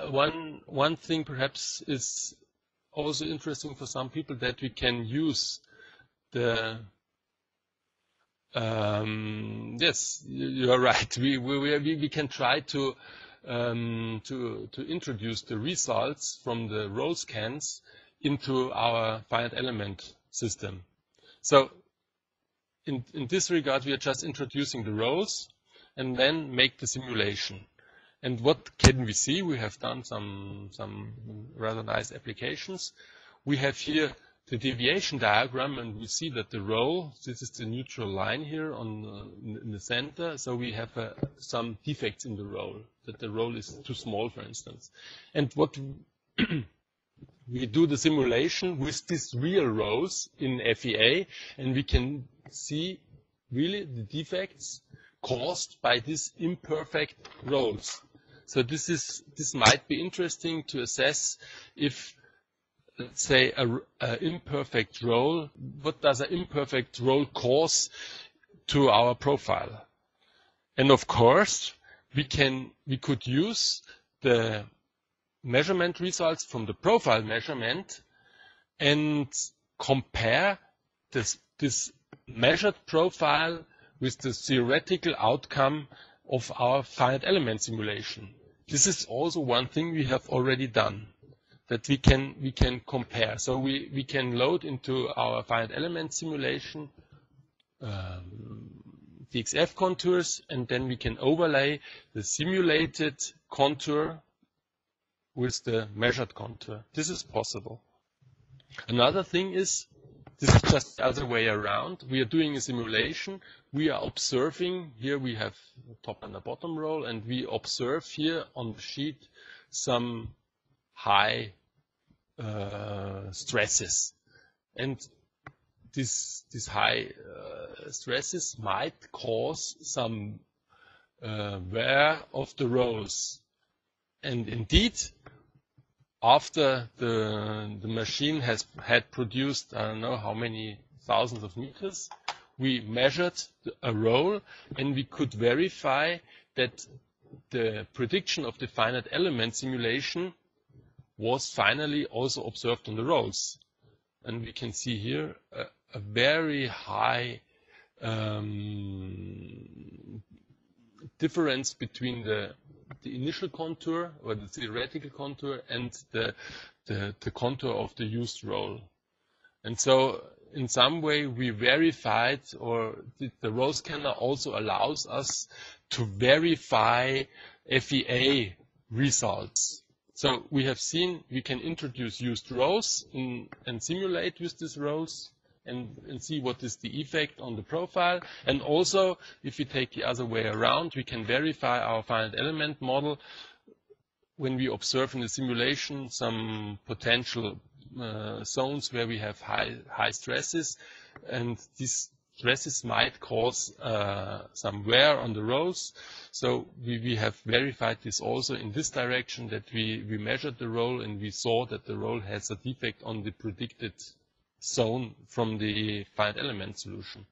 one thing perhaps is also interesting for some people, that we can use the yes, you are right. We can try to introduce the results from the roll scans into our finite element system. So in this regard, we are just introducing the rolls and then make the simulation. And what can we see? We have done some rather nice applications. We have here the deviation diagram, and we see that the roll, this is the neutral line here in the center, so we have some defects in the roll, that the roll is too small, for instance. And what we do the simulation with these real rolls in FEA, and we can see really the defects caused by these imperfect rolls. So this might be interesting to assess if, let's say, an imperfect roll, what does an imperfect roll cause to our profile? And of course, we could use the measurement results from the profile measurement and compare this measured profile with the theoretical outcome of our finite element simulation. This is also one thing we have already done, that we can compare. So we can load into our finite element simulation the XF contours, and then we can overlay the simulated contour with the measured contour. This is possible. Another thing is, this is just the other way around. We are doing a simulation. We are observing, here we have a top and a bottom roll, and we observe here on the sheet some high stresses. And these high stresses might cause some wear of the rolls. And indeed, after the machine had produced, I don't know how many thousands of meters, we measured a roll, and we could verify that the prediction of the finite element simulation was finally also observed on the rolls. And we can see here a very high difference between the initial contour or the theoretical contour and the contour of the used roll. And so in some way we verified, or the roll scanner also allows us to verify FEA results. So we have seen we can introduce used rolls and simulate with these rolls and see what is the effect on the profile. And also, if we take the other way around, we can verify our finite element model when we observe in the simulation some potential zones where we have high stresses, and these stresses might cause some wear on the rolls. So we have verified this also in this direction, that we measured the roll and we saw that the roll has a defect on the predicted zone from the finite element solution.